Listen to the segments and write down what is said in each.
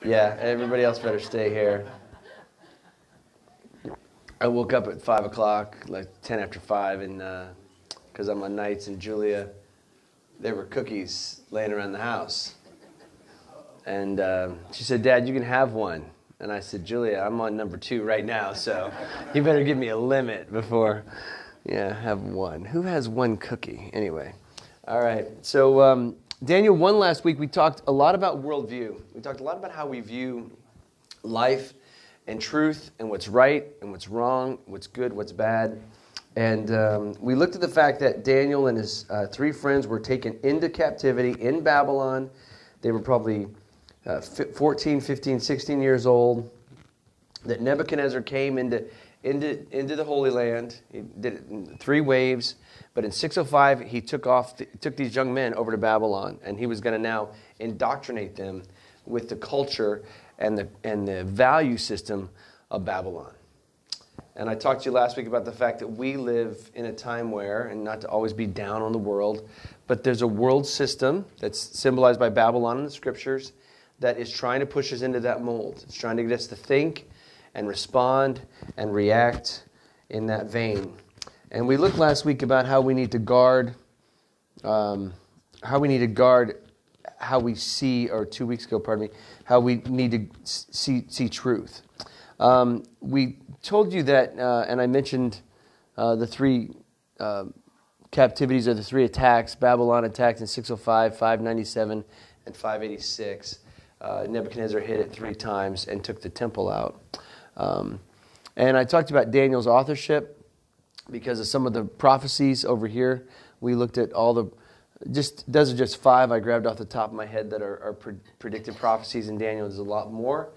Yeah, everybody else better stay here. I woke up at 5 o'clock, like 10 after 5, and because I'm on nights, and Julia, there were cookies laying around the house. And she said, Dad, you can have one. And I said, Julia, I'm on number 2 right now, so you better give me a limit before, have one. Who has one cookie? Anyway, all right. So Daniel 1 last week, we talked a lot about worldview. We talked a lot about how we view life and truth and what's right and what's wrong, what's good, what's bad. And we looked at the fact that Daniel and his 3 friends were taken into captivity in Babylon. They were probably 14, 15, 16 years old. That Nebuchadnezzar came into the Holy Land. He did it in 3 waves. But in 605, he took these young men over to Babylon, and he was going to now indoctrinate them with the culture and the value system of Babylon. And I talked to you last week about the fact that we live in a time where, and not to always be down on the world, but there's a world system that's symbolized by Babylon in the Scriptures that is trying to push us into that mold. It's trying to get us to think and respond and react in that vein. And we looked last week about how we need to guard, how we see, or 2 weeks ago, how we need to see truth. We told you that, and I mentioned the 3 captivities or the 3 attacks. Babylon attacked in 605, 597, and 586. Nebuchadnezzar hit it 3 times and took the temple out. And I talked about Daniel's authorship because of some of the prophecies over here. We looked at all those are just 5 I grabbed off the top of my head that are predicted prophecies in Daniel. There's a lot more.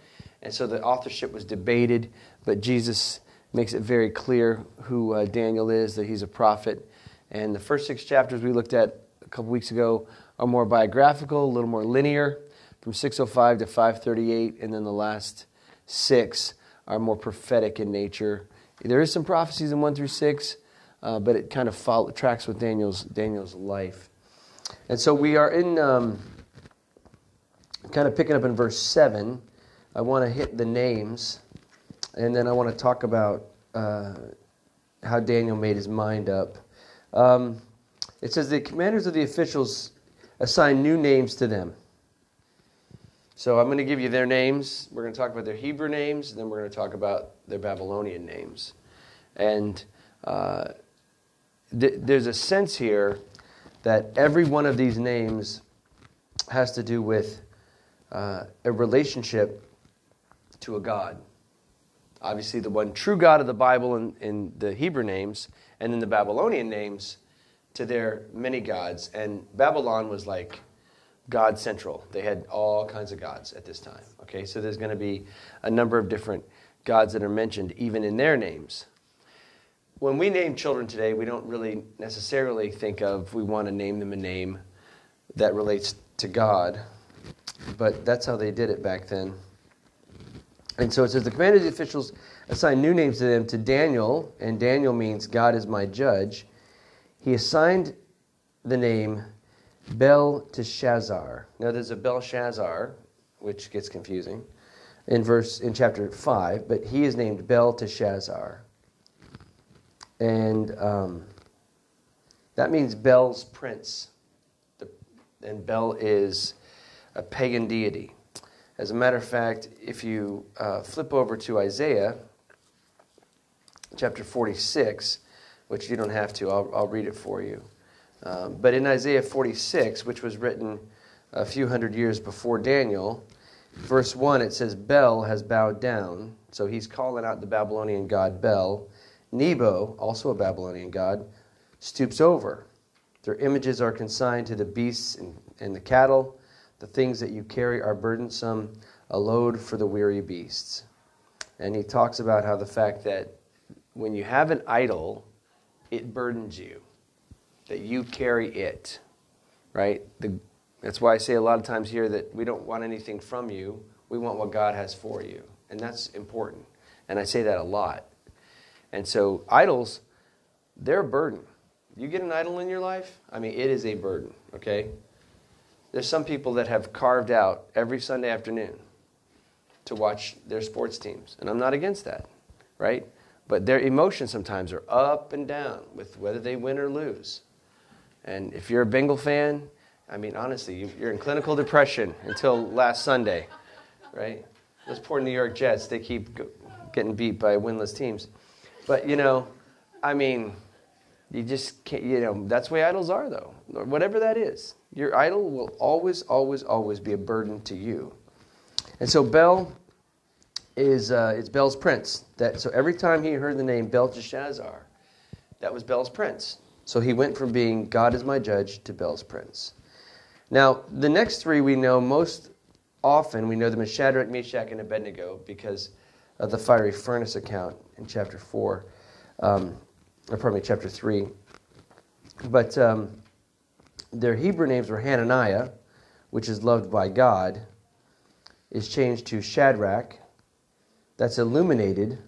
And so the authorship was debated, but Jesus makes it very clear who Daniel is, that he's a prophet. And the first 6 chapters we looked at a couple weeks ago are more biographical, a little more linear, from 605 to 538, and then the last 6 are more prophetic in nature. There is some prophecies in 1 through 6, but it kind of tracks with Daniel's life. And so we are in, kind of picking up in verse 7. I want to hit the names, and then I want to talk about how Daniel made his mind up. It says, the commanders of the officials assigned new names to them. So I'm going to give you their names. We're going to talk about their Hebrew names, and then we're going to talk about their Babylonian names. And there's a sense here that every one of these names has to do with a relationship to a God. Obviously, the one true God of the Bible in the Hebrew names, and then the Babylonian names to their many gods. And Babylon was like God central. They had all kinds of gods at this time. Okay, so there's going to be a number of different gods that are mentioned even in their names. When we name children today, we don't really necessarily think of, we want to name them a name that relates to God, but that's how they did it back then. And so it says, the commander of the officials assigned new names to them, to Daniel, and Daniel means God is my judge. He assigned the name Belteshazzar. Now there's a Belshazzar, which gets confusing, in chapter 5, but he is named Belteshazzar. And that means Bel's prince. And Bel is a pagan deity. As a matter of fact, if you flip over to Isaiah chapter 46, which you don't have to, I'll read it for you. But in Isaiah 46, which was written a few hundred years before Daniel, verse 1, it says, Bel has bowed down. So he's calling out the Babylonian god Bel. Nebo, also a Babylonian god, stoops over. Their images are consigned to the beasts and the cattle. The things that you carry are burdensome, a load for the weary beasts. And he talks about how the fact that when you have an idol, it burdens you, that you carry it, right? That's why I say a lot of times here that we don't want anything from you. We want what God has for you. And that's important. And I say that a lot. And so idols, they're a burden. You get an idol in your life, I mean, it is a burden, okay? There's some people that have carved out every Sunday afternoon to watch their sports teams. And I'm not against that, right? But their emotions sometimes are up and down with whether they win or lose. And if you're a Bengal fan, I mean, honestly, you're in clinical depression until last Sunday, right? Those poor New York Jets, they keep getting beat by winless teams. But, I mean, you just can't, that's the way idols are, though. Whatever that is. Your idol will always, always, always be a burden to you. And so Bel is Bel's prince. So every time he heard the name Belteshazzar, that was Bel's prince. So he went from being God is my judge to Bel's prince. Now, the next three we know most often. We know them as Shadrach, Meshach, and Abednego because of the fiery furnace account in chapter 4. Chapter 3. But their Hebrew names were Hananiah, which is loved by God, is changed to Shadrach. That's illuminated,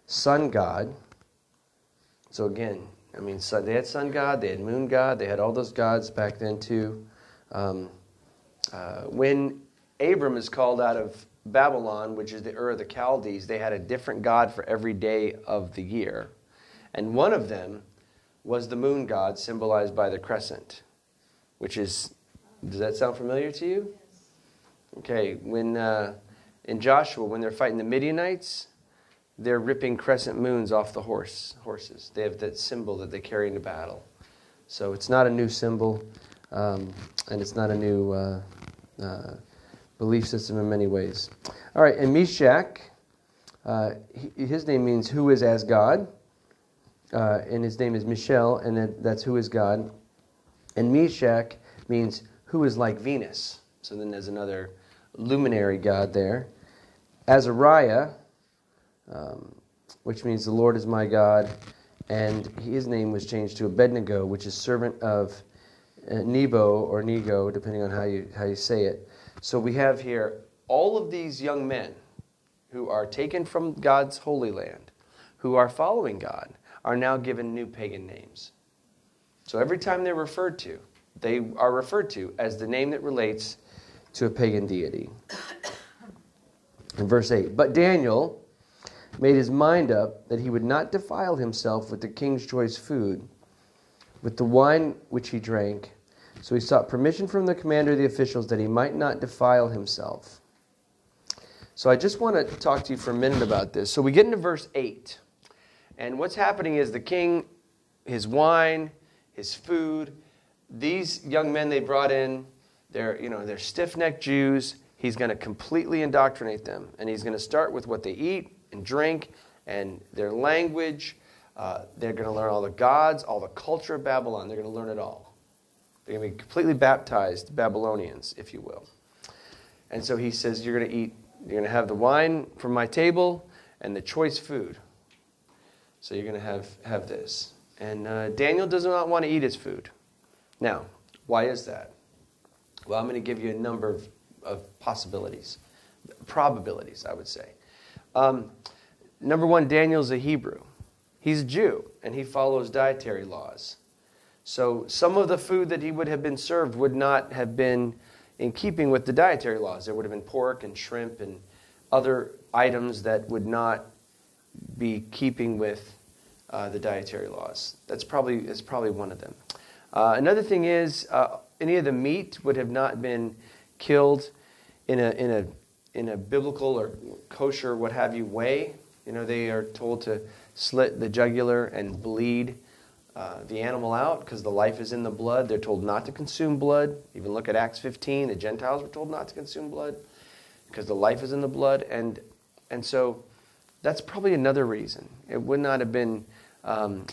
sun god. So again, I mean, they had sun god, they had moon god, they had all those gods back then too. When Abram is called out of Babylon, which is the Ur of the Chaldees, they had a different god for every day of the year. And one of them was the moon god, symbolized by the crescent, which is, does that sound familiar to you? Okay, when in Joshua, when they're fighting the Midianites, they're ripping crescent moons off the horses. They have that symbol that they carry into battle. So it's not a new symbol, and it's not a new belief system in many ways. All right, and Meshach, his name means who is as God, and his name is Michel, and that's who is God. And Meshach means who is like Venus. So then there's another luminary god there. Azariah, which means the Lord is my God, and his name was changed to Abednego, which is servant of Nebo or Nego, depending on how you say it. So we have here all of these young men who are taken from God's holy land, who are following God, are now given new pagan names. So every time they're referred to, they are referred to as the name that relates to a pagan deity. In verse 8, but Daniel made his mind up that he would not defile himself with the king's choice food, with the wine which he drank. So he sought permission from the commander of the officials that he might not defile himself. So I just want to talk to you for a minute about this. So we get into verse 8. And what's happening is the king, his wine, his food, these young men they brought in, they're stiff-necked Jews. He's going to completely indoctrinate them. And he's going to start with what they eat and drink and their language. They're going to learn all the gods, all the culture of Babylon. They're going to learn it all. They're going to be completely baptized Babylonians, if you will. And so he says, you're going to have the wine from my table and the choice food. So you're going to have this. And Daniel does not want to eat his food. Now, why is that? Well, I'm going to give you a number of possibilities. Probabilities, I would say. Number one, Daniel's a Hebrew. He's a Jew, and he follows dietary laws. So some of the food that he would have been served would not have been in keeping with the dietary laws. There would have been pork and shrimp and other items that would not be keeping with the dietary laws. That's probably one of them. Another thing is any of the meat would have not been killed in a biblical or kosher, what have you, way. They are told to slit the jugular and bleed the animal out because the life is in the blood. They're told not to consume blood. Even look at Acts 15. The Gentiles were told not to consume blood because the life is in the blood. And so that's probably another reason. It would not have been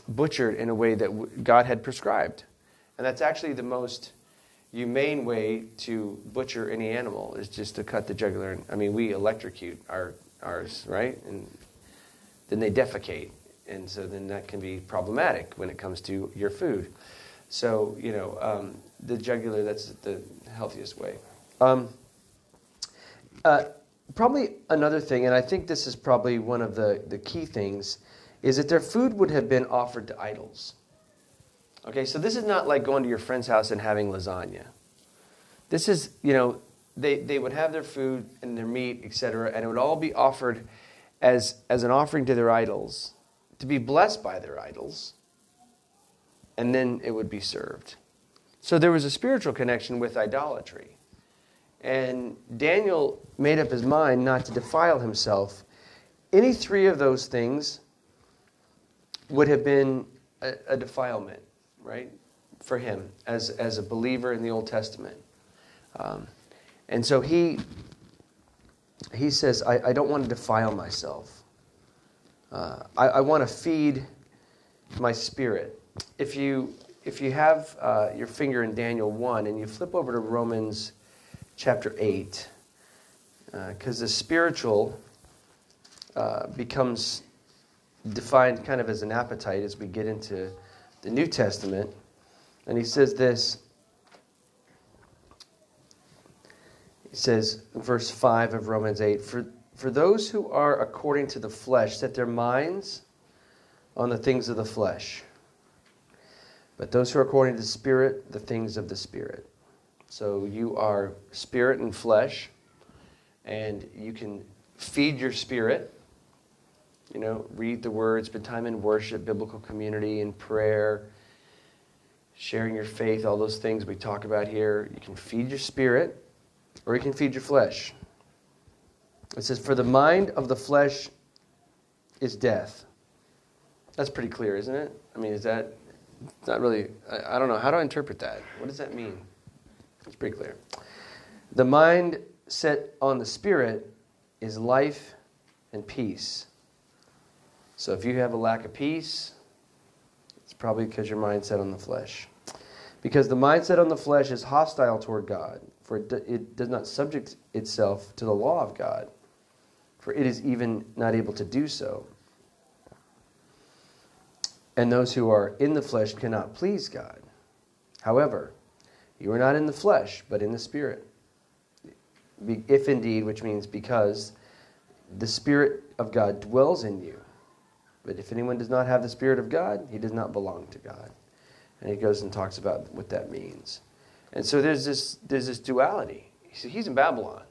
butchered in a way that God had prescribed. And that's actually the most humane way to butcher any animal is just to cut the jugular. I mean, we electrocute ours, right? And then they defecate. And so then that can be problematic when it comes to your food. So, the jugular, that's the healthiest way. Probably another thing, and I think this is probably one of the key things, is that their food would have been offered to idols. Okay, so this is not like going to your friend's house and having lasagna. This is, they would have their food and their meat, etc., and it would all be offered as an offering to their idols, to be blessed by their idols, and then it would be served. So there was a spiritual connection with idolatry. And Daniel made up his mind not to defile himself. Any three of those things would have been a defilement, right, for him as a believer in the Old Testament. And so he says, I don't want to defile myself. I want to feed my spirit. If you have your finger in Daniel 1 and you flip over to Romans chapter 8, because the spiritual becomes defined kind of as an appetite as we get into the New Testament. And he says this. He says, verse 5 of Romans 8, For those who are according to the flesh set their minds on the things of the flesh, but those who are according to the Spirit, the things of the Spirit. So you are spirit and flesh, and you can feed your spirit, read the Word, spend time in worship, biblical community, in prayer, sharing your faith, all those things we talk about here. You can feed your spirit, or you can feed your flesh. It says, for the mind of the flesh is death. That's pretty clear, isn't it? I mean, is that not really, I don't know. How do I interpret that? What does that mean? It's pretty clear. The mind set on the Spirit is life and peace. So if you have a lack of peace, it's probably because your mind's set on the flesh. Because the mindset on the flesh is hostile toward God, for it does not subject itself to the law of God, for it is even not able to do so. And those who are in the flesh cannot please God. However, you are not in the flesh, but in the Spirit. If indeed, which means because the Spirit of God dwells in you. But if anyone does not have the Spirit of God, he does not belong to God. And he goes and talks about what that means. And so there's this duality. He's in Babylon.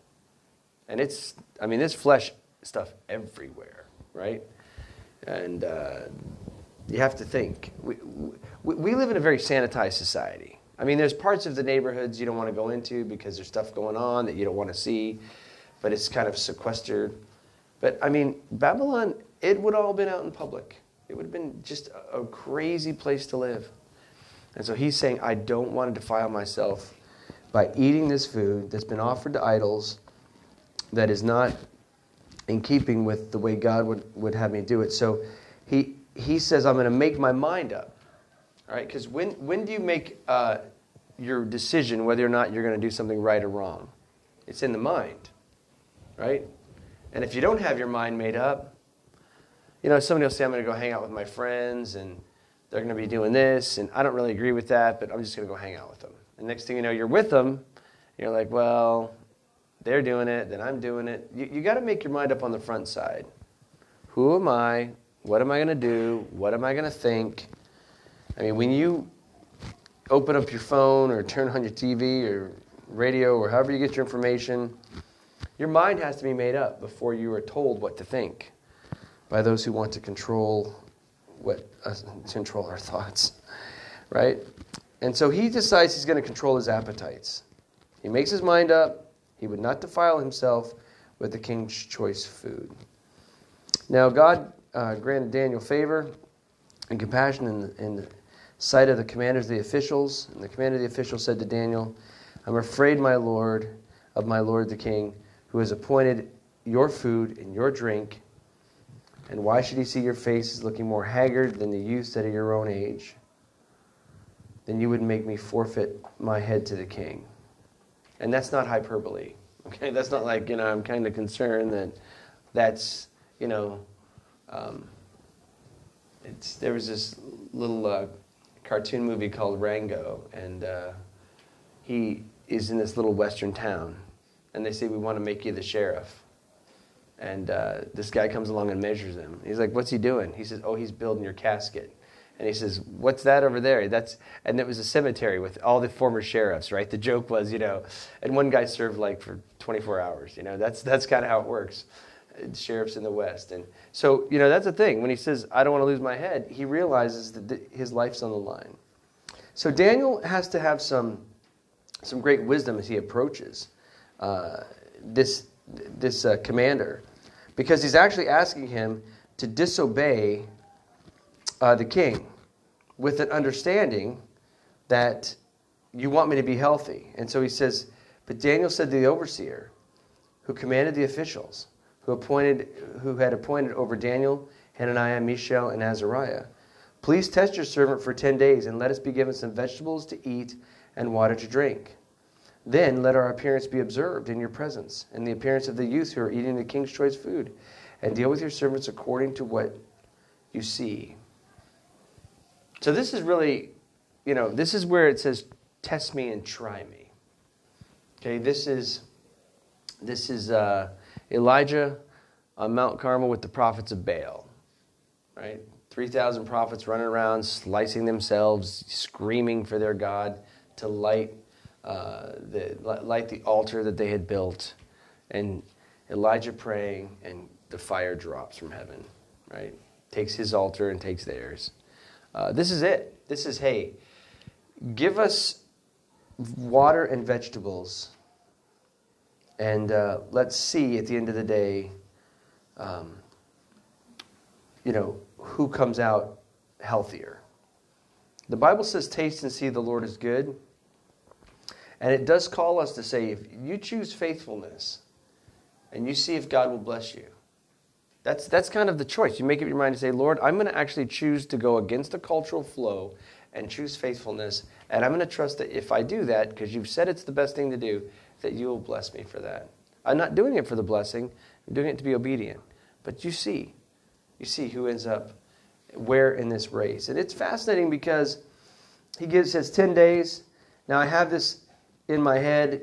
And there's flesh stuff everywhere, right? And you have to think. We live in a very sanitized society. I mean, there's parts of the neighborhoods you don't want to go into because there's stuff going on that you don't want to see, but it's kind of sequestered. But, Babylon, it would all have been out in public. It would have been just a crazy place to live. And so he's saying, I don't want to defile myself by eating this food that's been offered to idols that is not in keeping with the way God would have me do it. So he says, I'm going to make my mind up. All right, because when do you make your decision whether or not you're going to do something right or wrong? It's in the mind, right? And if you don't have your mind made up, somebody will say, I'm going to go hang out with my friends, and they're going to be doing this, and I don't really agree with that, but I'm just going to go hang out with them. And next thing you know, you're with them, you're like, well, they're doing it, then I'm doing it. You got to make your mind up on the front side. Who am I? What am I going to do? What am I going to think? When you open up your phone or turn on your TV or radio or however you get your information, your mind has to be made up before you are told what to think by those who want to control our thoughts, right? And so he decides he's going to control his appetites. He makes his mind up. He would not defile himself with the king's choice food. Now, God granted Daniel favor and compassion in the sight of the commanders of the officials. And the commander of the officials said to Daniel, I'm afraid, my lord, of my lord the king, who has appointed your food and your drink. And why should he see your faces looking more haggard than the youths that are your own age? Then you would make me forfeit my head to the king. And that's not hyperbole. Okay, that's not like, I'm kind of concerned that's, there was this little cartoon movie called Rango, and he is in this little western town, and they say, we want to make you the sheriff. And this guy comes along and measures him. He's like, what's he doing? He says, he's building your casket. And he says, what's that over there? And it was a cemetery with all the former sheriffs, right? The joke was, and one guy served like for 24 hours. That's kind of how it works. Sheriffs in the West. And so, that's the thing. When he says, I don't want to lose my head, he realizes that his life's on the line. So Daniel has to have some great wisdom as he approaches this commander, because he's actually asking him to disobey the king with an understanding that you want me to be healthy. And so he says, but Daniel said to the overseer who commanded the officials, who had appointed over Daniel, Hananiah, Mishael, and Azariah, please test your servant for 10 days and let us be given some vegetables to eat and water to drink. Then let our appearance be observed in your presence and the appearance of the youth who are eating the king's choice food, and deal with your servants according to what you see. So this is really, this is where it says, test me and try me. Okay, this is Elijah on Mount Carmel with the prophets of Baal, right? 3,000 prophets running around, slicing themselves, screaming for their God to light the altar that they had built, and Elijah praying, and the fire drops from heaven, right? Takes his altar and takes theirs. This is it. This is, hey, give us water and vegetables, and let's see at the end of the day, who comes out healthier. The Bible says, taste and see the Lord is good. And it does call us to say, if you choose faithfulness and you see if God will bless you, that's kind of the choice. You make up your mind to say, Lord, I'm going to actually choose to go against the cultural flow and choose faithfulness. And I'm going to trust that if I do that, because you've said it's the best thing to do, that you will bless me for that. I'm not doing it for the blessing. I'm doing it to be obedient. But you see who ends up where in this race. And it's fascinating because he says 10 days. Now I have this in my head,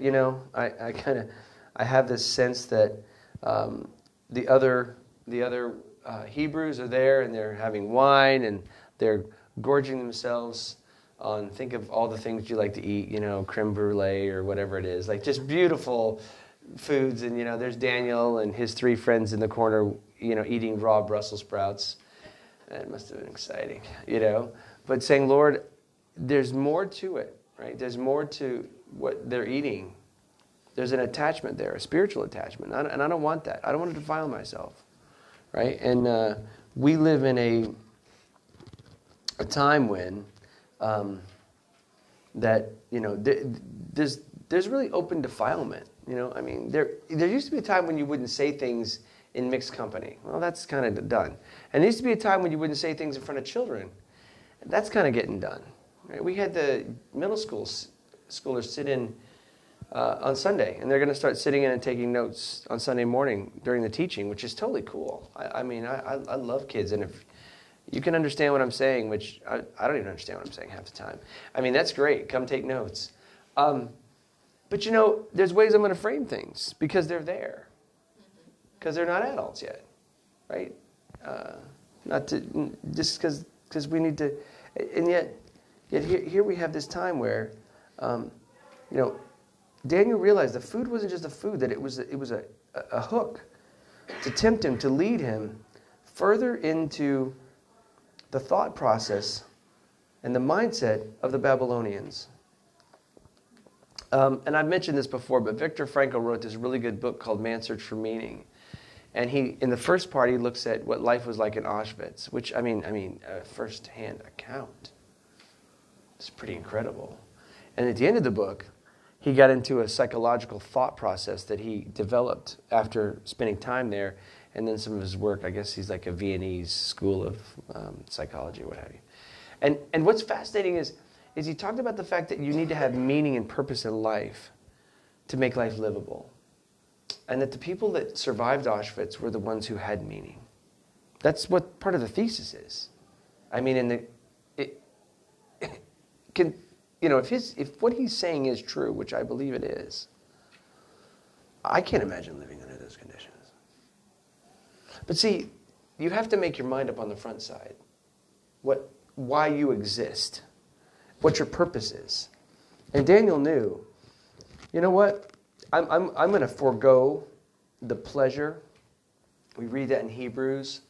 I have this sense that the other Hebrews are there, and they're having wine, and they're gorging themselves on, think of all the things you like to eat, creme brulee or whatever it is, like just beautiful foods. And, there's Daniel and his 3 friends in the corner, eating raw Brussels sprouts. It must have been exciting, But saying, Lord, there's more to it, right? There's more to what they're eating. There's an attachment there, a spiritual attachment. And I don't want that. I don't want to defile myself, right? And we live in a time when that, there's really open defilement. There used to be a time when you wouldn't say things in mixed company. Well, that's kind of done. And there used to be a time when you wouldn't say things in front of children. That's kind of getting done. Right? We had the middle schoolers sit in on Sunday, and they're going to start sitting in and taking notes on Sunday morning during the teaching, which is totally cool. I love kids, and if you can understand what I'm saying, which I don't even understand what I'm saying half the time. That's great. Come take notes. But there's ways I'm going to frame things because they're there. Because they're not adults yet, right? Not to just because we need to, and yet here we have this time where, Daniel realized the food wasn't just a food; that it was a hook to tempt him, to lead him further into the thought process and the mindset of the Babylonians. And I've mentioned this before, but Viktor Frankl wrote this really good book called Man's Search for Meaning. And in the first part, he looks at what life was like in Auschwitz, which, a first-hand account. It's pretty incredible. And at the end of the book, he got into a psychological thought process that he developed after spending time there, and then some of his work. I guess he's like a Viennese school of psychology or what have you. And what's fascinating is he talked about the fact that you need to have meaning and purpose in life to make life livable. And that the people that survived Auschwitz were the ones who had meaning. That's what part of the thesis is. If what he's saying is true, which I believe it is, I can't imagine living under those conditions. But see, you have to make your mind up on the front side. What why you exist, what your purpose is. And Daniel knew, you know what? I'm going to forego the pleasure. We read that in Hebrews,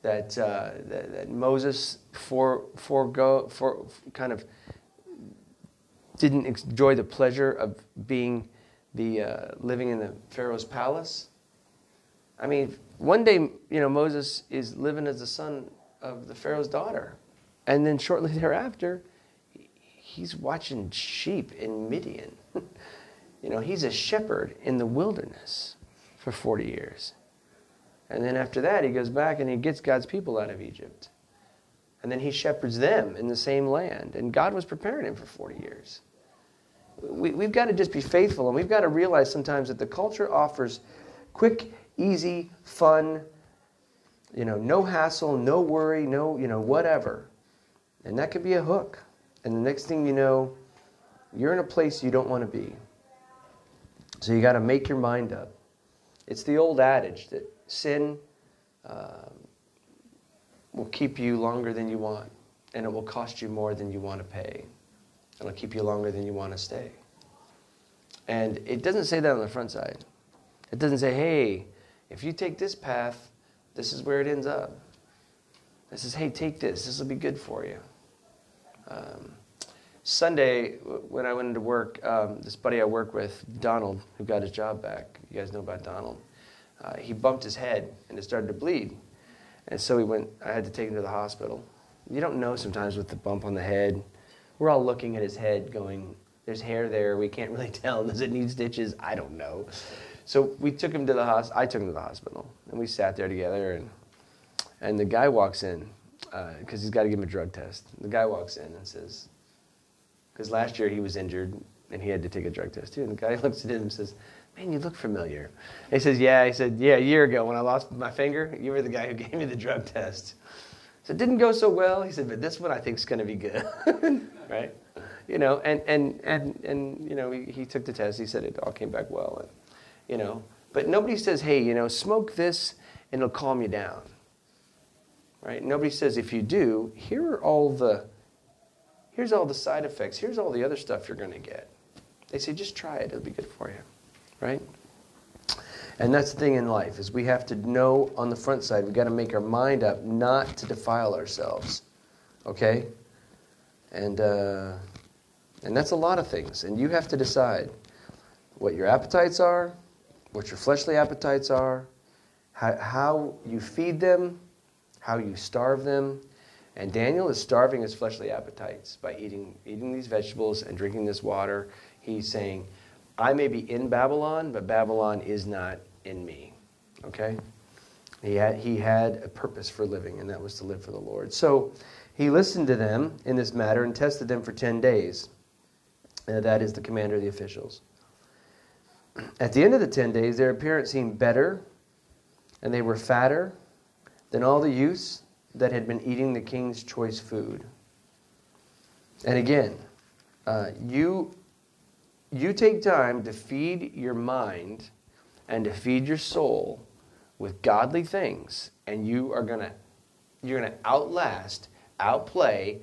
that Moses kind of didn't enjoy the pleasure of being living in the Pharaoh's palace. I mean, one day, Moses is living as the son of the Pharaoh's daughter. And then shortly thereafter, he's watching sheep in Midian. He's a shepherd in the wilderness for 40 years. And then after that, he goes back and he gets God's people out of Egypt. And then he shepherds them in the same land. And God was preparing him for 40 years. We've got to just be faithful. And we've got to realize sometimes that the culture offers quick, easy, fun, no hassle, no worry, no, whatever. And that could be a hook. And the next thing you know, you're in a place you don't want to be. So you got to make your mind up. It's the old adage that sin will keep you longer than you want, and it will cost you more than you want to pay. It'll keep you longer than you want to stay. And it doesn't say that on the front side. It doesn't say, hey, if you take this path, this is where it ends up. It says, hey, take this. This will be good for you. Sunday, when I went into work, this buddy I work with, Donald, who got his job back, you guys know about Donald, he bumped his head and it started to bleed. And so I had to take him to the hospital. You don't know sometimes with the bump on the head. We're all looking at his head going, there's hair there, we can't really tell. Does it need stitches? I don't know. So we took him to the hospital. I took him to the hospital. And we sat there together, and the guy walks in, because he's got to give him a drug test. The guy walks in and says, because last year he was injured, and he had to take a drug test too. And the guy looks at him and says, man, you look familiar. And he says, yeah. He said, yeah, a year ago when I lost my finger, you were the guy who gave me the drug test. So it didn't go so well. He said, but this one I think is going to be good. Right? And he took the test. He said it all came back well. And, but nobody says, hey, smoke this and it'll calm you down. Right? Nobody says, if you do, here's all the side effects. Here's all the other stuff you're going to get. They say, just try it. It'll be good for you. Right? And that's the thing in life, is we have to know on the front side, we've got to make our mind up not to defile ourselves. Okay? And that's a lot of things. And you have to decide what your appetites are, what your fleshly appetites are, how you feed them, how you starve them. And Daniel is starving his fleshly appetites by eating these vegetables and drinking this water. He's saying, I may be in Babylon, but Babylon is not in me. Okay? He had a purpose for living, and that was to live for the Lord. So he listened to them in this matter and tested them for 10 days. That is the commander of the officials. At the end of the 10 days, their appearance seemed better, and they were fatter than all the youths that had been eating the king's choice food. And again, you take time to feed your mind and to feed your soul with godly things, and you're gonna outlast, outplay.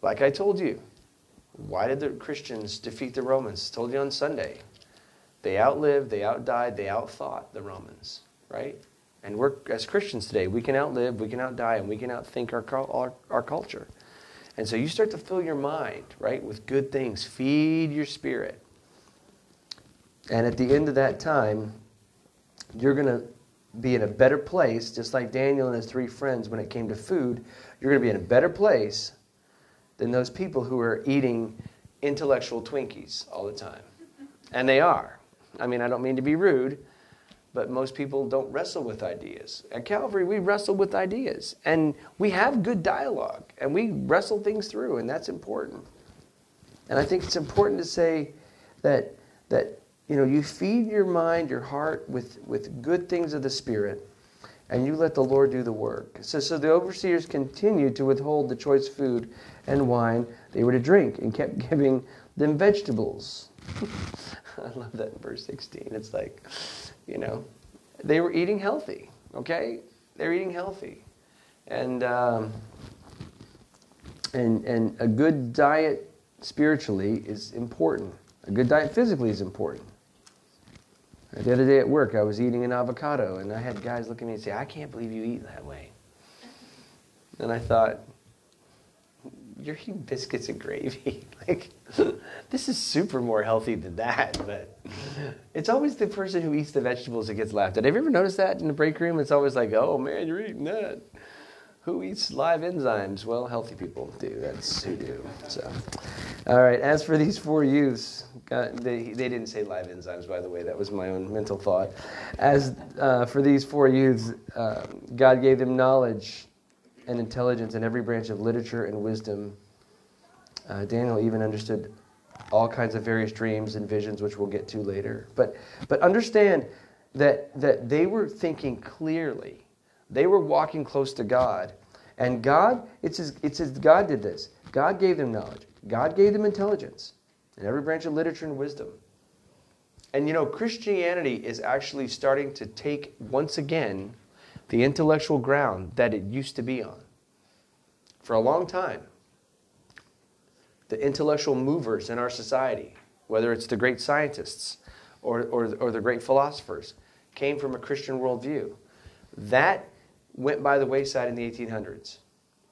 Like I told you, why did the Christians defeat the Romans? I told you on Sunday. They outlived, they outdied, they outthought the Romans, right? And we're, as Christians today, we can outlive, we can outdie, and we can outthink our culture. And so you start to fill your mind, right, with good things. Feed your spirit. And at the end of that time, you're going to be in a better place, just like Daniel and his 3 friends when it came to food. You're going to be in a better place than those people who are eating intellectual Twinkies all the time. And they are. I mean, I don't mean to be rude, but most people don't wrestle with ideas. At Calvary, we wrestle with ideas. And we have good dialogue. And we wrestle things through, and that's important. And I think it's important to say that you feed your mind, your heart with good things of the Spirit, and you let the Lord do the work. So the overseers continued to withhold the choice food and wine they were to drink, and kept giving them vegetables. I love that in verse 16. It's like, they were eating healthy, okay? They're eating healthy. And And a good diet spiritually is important. A good diet physically is important. The other day at work, I was eating an avocado, and I had guys look at me and say, "I can't believe you eat that way." And I thought, you're eating biscuits and gravy. Like, this is super more healthy than that. But it's always the person who eats the vegetables that gets laughed at. Have you ever noticed that in the break room? It's always like, "Oh man, you're eating that." Who eats live enzymes? Well, healthy people do. That's who do. So, all right. As for these 4 youths, they didn't say live enzymes, by the way. That was my own mental thought. As for these 4 youths, God gave them knowledge and intelligence in every branch of literature and wisdom. Daniel even understood all kinds of various dreams and visions, which we'll get to later. But understand that they were thinking clearly. They were walking close to God. And God, it says God did this. God gave them knowledge. God gave them intelligence in every branch of literature and wisdom. And you know, Christianity is actually starting to take, once again, the intellectual ground that it used to be on. For a long time, the intellectual movers in our society, whether it's the great scientists or the great philosophers, came from a Christian worldview. That went by the wayside in the 1800s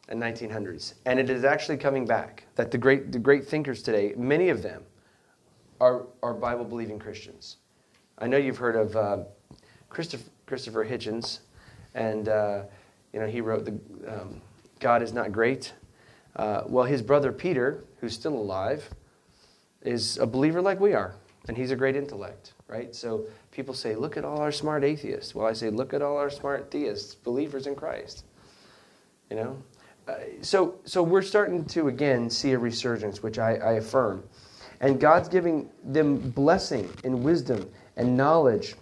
and 1900s. And it is actually coming back. That the great thinkers today, many of them, are Bible-believing Christians. I know you've heard of Christopher Hitchens. And, he wrote God is Not Great. Well, his brother Peter, who's still alive, is a believer like we are. And he's a great intellect, right? So people say, look at all our smart atheists. Well, I say, look at all our smart theists, believers in Christ. So we're starting to, again, see a resurgence, which I affirm. And God's giving them blessing and wisdom and knowledge.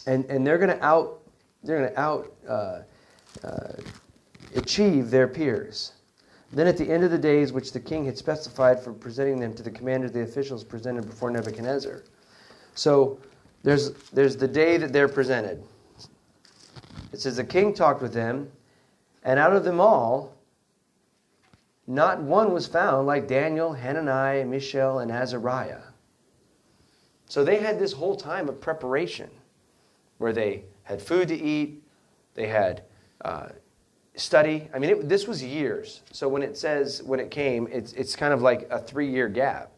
And they're going to achieve their peers. Then at the end of the days, which the king had specified for presenting them to the commanders, the officials presented before Nebuchadnezzar. So there's the day that they're presented. It says the king talked with them, and out of them all, not one was found like Daniel, Hananiah, Mishael, and Azariah. So they had this whole time of preparation where they had food to eat, they had study. I mean, this was years. So when it came, it's kind of like a 3-year gap.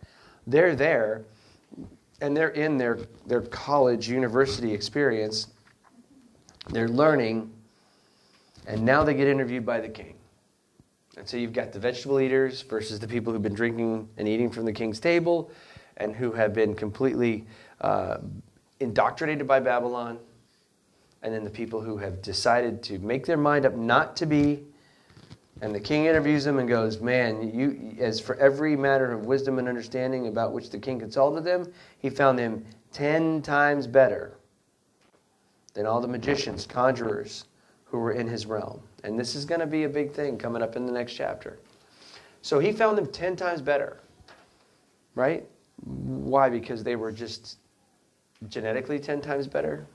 They're there, and they're in their college, university experience. They're learning, and now they get interviewed by the king. And so you've got the vegetable eaters versus the people who've been drinking and eating from the king's table and who have been completely indoctrinated by Babylon. And then the people who have decided to make their mind up not to be. And the king interviews them and goes, man, as for every matter of wisdom and understanding about which the king consulted them, he found them 10 times better than all the magicians, conjurers who were in his realm. And this is going to be a big thing coming up in the next chapter. So he found them 10 times better. Right? Why? Because they were just genetically 10 times better?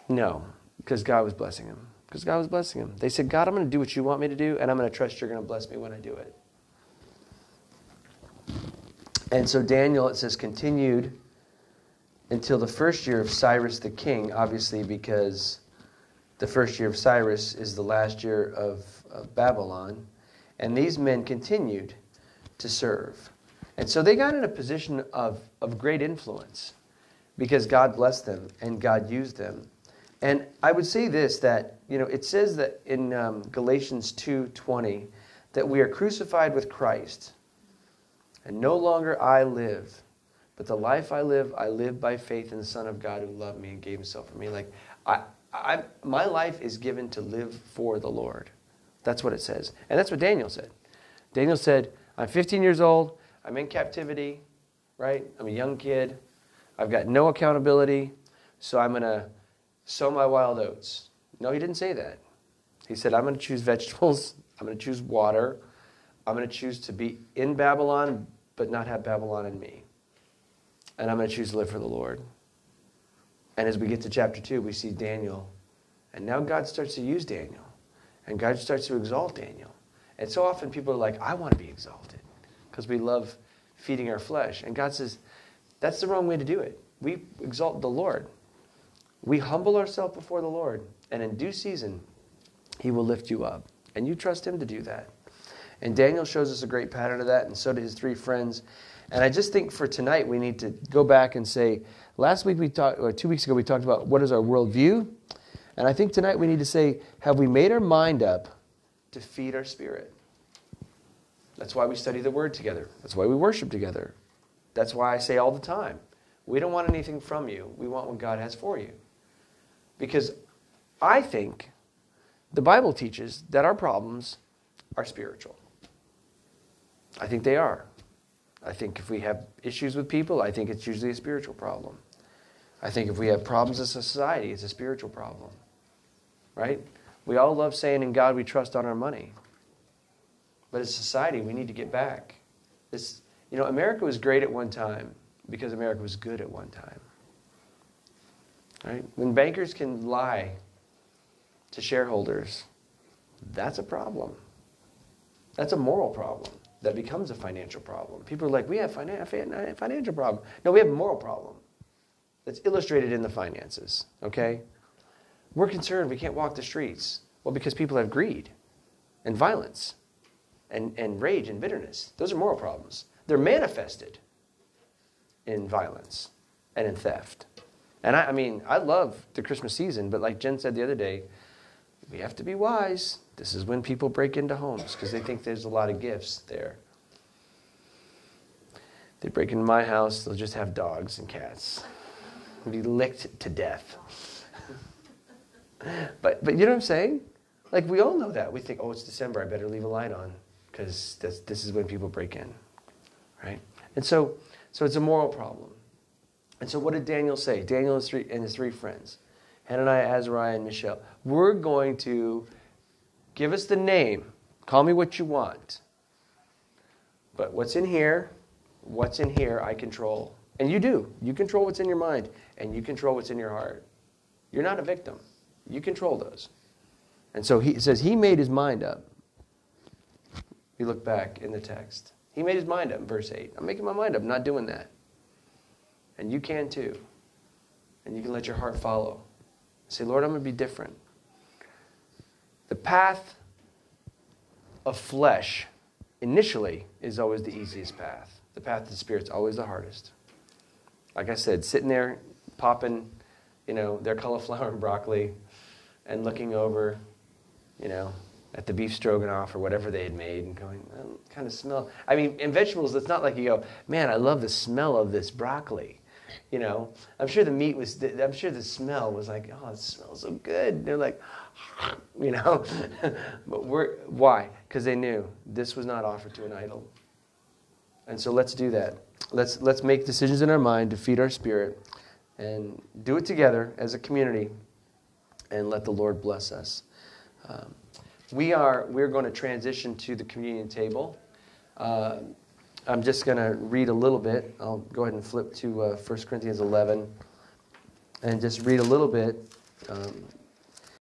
No, because God was blessing him. Because God was blessing him. They said, God, I'm going to do what you want me to do, and I'm going to trust you're going to bless me when I do it. And so Daniel, it says, continued until the first year of Cyrus the king, obviously because the first year of Cyrus is the last year of Babylon. And these men continued to serve. And so they got in a position of great influence because God blessed them and God used them. And I would say this, that, it says that in Galatians 2:20, that we are crucified with Christ. And no longer I live, but the life I live by faith in the Son of God who loved me and gave himself for me. Like, my life is given to live for the Lord. That's what it says. And that's what Daniel said. Daniel said, I'm 15 years old. I'm in captivity, right? I'm a young kid. I've got no accountability. So I'm going to sow my wild oats. No, he didn't say that. He said, I'm going to choose vegetables. I'm going to choose water. I'm going to choose to be in Babylon, but not have Babylon in me. And I'm going to choose to live for the Lord. And as we get to chapter 2, we see Daniel. And now God starts to use Daniel. And God starts to exalt Daniel. And so often people are like, I want to be exalted because we love feeding our flesh. And God says, that's the wrong way to do it. We exalt the Lord. We humble ourselves before the Lord, and in due season, He will lift you up. And you trust Him to do that. And Daniel shows us a great pattern of that, and so did his 3 friends. And I just think for tonight, we need to go back and say, last week or 2 weeks ago, we talked about what is our worldview. And I think tonight we need to say, have we made our mind up to feed our spirit? That's why we study the Word together. That's why we worship together. That's why I say all the time, we don't want anything from you. We want what God has for you. Because I think the Bible teaches that our problems are spiritual. I think they are. I think if we have issues with people, I think it's usually a spiritual problem. I think if we have problems as a society, it's a spiritual problem. Right? We all love saying, in God we trust on our money. But as a society, we need to get back. America was great at one time because America was good at one time. Right? When bankers can lie to shareholders, that's a problem. That's a moral problem that becomes a financial problem. People are like, we have a financial problem. No, we have a moral problem that's illustrated in the finances. Okay? We're concerned we can't walk the streets. Well, because people have greed and violence and rage and bitterness. Those are moral problems. They're manifested in violence and in theft. And I love the Christmas season, but like Jen said the other day, we have to be wise. This is when people break into homes because they think there's a lot of gifts there. They break into my house, they'll just have dogs and cats. They'll be licked to death. But you know what I'm saying? Like, we all know that. We think, oh, it's December, I better leave a light on because this is when people break in, right? And so it's a moral problem. And so what did Daniel say? Daniel and his 3 friends, Hananiah, Azariah, and Mishael. We're going to give us the name. Call me what you want. But what's in here, I control. And you do. You control what's in your mind, and you control what's in your heart. You're not a victim. You control those. And so it says he made his mind up. We look back in the text. He made his mind up in verse 8. I'm making my mind up. I'm not doing that. And you can too. And you can let your heart follow. Say, Lord, I'm going to be different. The path of flesh initially is always the easiest path. The path of the Spirit's always the hardest. Like I said, sitting there popping, their cauliflower and broccoli and looking over, at the beef stroganoff or whatever they had made and going, oh, kind of smell. In vegetables, it's not like you go, man, I love the smell of this broccoli. I'm sure the smell was like, oh, it smells so good. And they're like, but why? Because they knew this was not offered to an idol. And so let's do that. Let's make decisions in our mind to feed our spirit and do it together as a community and let the Lord bless us. We're going to transition to the communion table. I'm just going to read a little bit. I'll go ahead and flip to 1 Corinthians 11 and just read a little bit.